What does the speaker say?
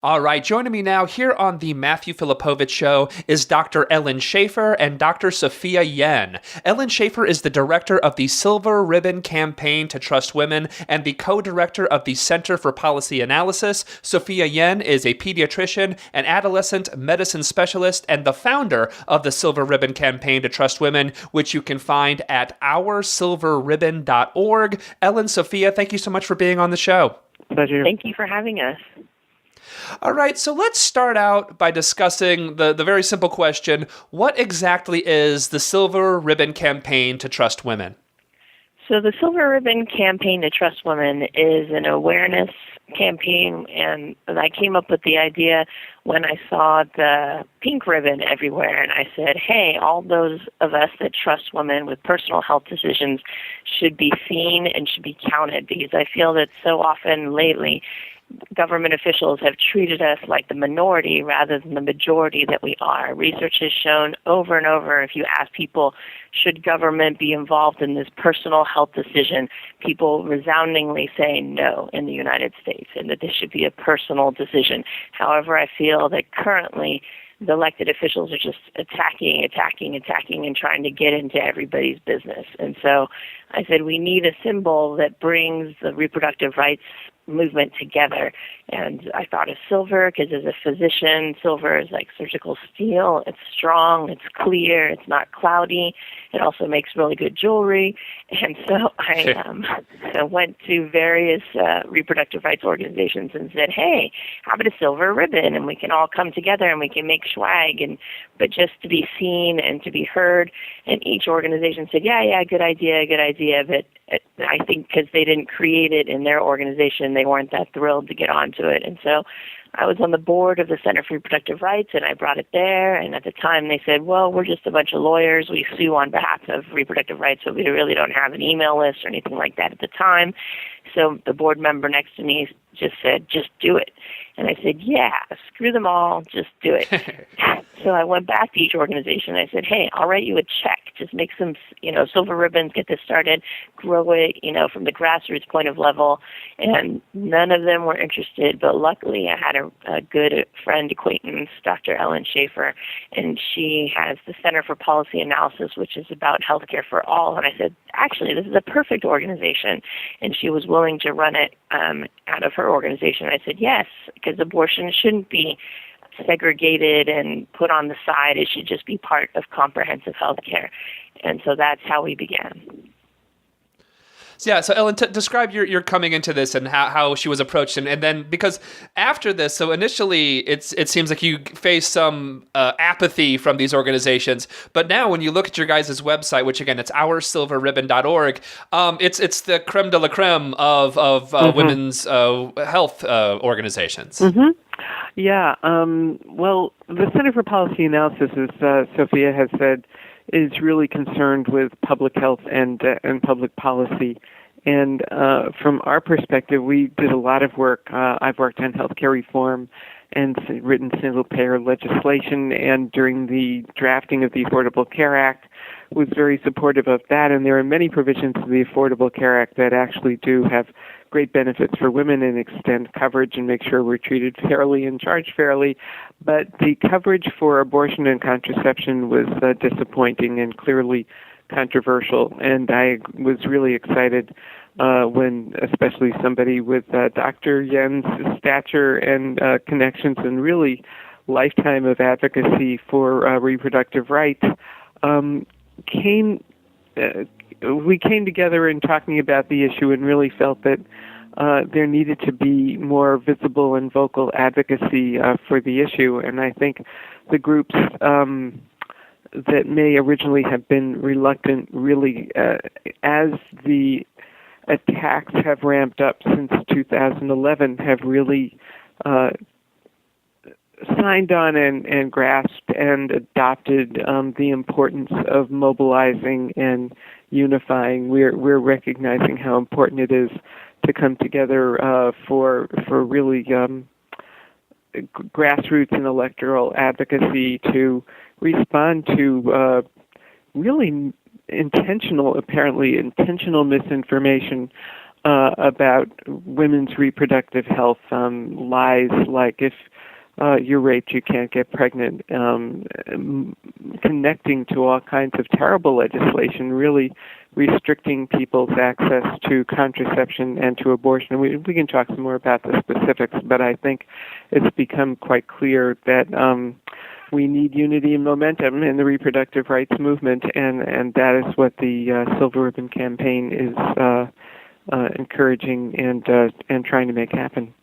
All right, joining me now here on the Matthew Filipowicz Show is Dr. Ellen Shaffer and Dr. Sophia Yen. Ellen Shaffer is the director of the Silver Ribbon Campaign to Trust Women and the co-director of the Center for Policy Analysis. Sophia Yen is a pediatrician, an adolescent medicine specialist, and the founder of the Silver Ribbon Campaign to Trust Women, which you can find at oursilverribbon.org. Ellen, Sophia, thank you so much for being on the show. Pleasure. Thank you for having us. All right, so let's start out by discussing the very simple question: what exactly is the Silver Ribbon Campaign to Trust Women? So the Silver Ribbon Campaign to Trust Women is an awareness campaign, and I came up with the idea when I saw the pink ribbon everywhere, and I said, hey, all those of us that trust women with personal health decisions should be seen and should be counted, because I feel that so often lately government officials have treated us like the minority rather than the majority that we are. Research has shown over and over, if you ask people, should government be involved in this personal health decision, people resoundingly say no in the United States, and that this should be a personal decision. However, I feel that currently the elected officials are just attacking, and trying to get into everybody's business. And so I said we need a symbol that brings the reproductive rights movement together. And I thought of silver because as a physician, silver is like surgical steel. It's strong, it's clear, it's not cloudy. It also makes really good jewelry. And so I went to various reproductive rights organizations and said, hey, how about a silver ribbon? And we can all come together and we can make swag, but just to be seen and to be heard. And each organization said, yeah, good idea. But I think because they didn't create it in their organization, they weren't that thrilled to get onto it. And so I was on the board of the Center for Reproductive Rights, and I brought it there. And at the time, they said, well, we're just a bunch of lawyers. We sue on behalf of reproductive rights, so we really don't have an email list or anything like that at the time. So the board member next to me just said, just do it. And I said, yeah, screw them all, just do it. So I went back to each organization and I said, hey, I'll write you a check. Just make some, silver ribbons, get this started, grow it, from the grassroots point of level. And none of them were interested, but luckily I had a good friend, acquaintance, Dr. Ellen Shaffer, and she has the Center for Policy Analysis, which is about healthcare for all. And I said, actually, this is a perfect organization. And she was willing to run it out of her organization. I said, yes, because abortion shouldn't be segregated and put on the side. It should just be part of comprehensive health care. And so that's how we began. Yeah, so Ellen, describe your coming into this and how she was approached, and then because after this, so initially it seems like you faced some apathy from these organizations, but now when you look at your guys' website, which again it's oursilverribbon.org, it's the creme de la creme of women's health organizations. Mm-hmm. Yeah. Well, the Center for Policy Analysis, as Sophia has said, is really concerned with public health and public policy. And from our perspective, we did a lot of work. I've worked on healthcare reform and written single-payer legislation, and during the drafting of the Affordable Care Act, was very supportive of that. And there are many provisions of the Affordable Care Act that actually do have great benefits for women and extend coverage and make sure we're treated fairly and charged fairly. But the coverage for abortion and contraception was disappointing and clearly controversial. And I was really excited when especially somebody with Dr. Yen's stature and connections and really lifetime of advocacy for reproductive rights we came together in talking about the issue and really felt that there needed to be more visible and vocal advocacy for the issue. And I think the groups that may originally have been reluctant really, as the attacks have ramped up since 2011, have really signed on and grasped and adopted the importance of mobilizing and unifying. We're recognizing how important it is to come together for really grassroots and electoral advocacy to respond to really intentional misinformation about women's reproductive health, lies like if you're raped, you can't get pregnant, connecting to all kinds of terrible legislation, really restricting people's access to contraception and to abortion. We can talk some more about the specifics, but I think it's become quite clear that we need unity and momentum in the reproductive rights movement, and that is what the Silver Ribbon Campaign is encouraging and trying to make happen.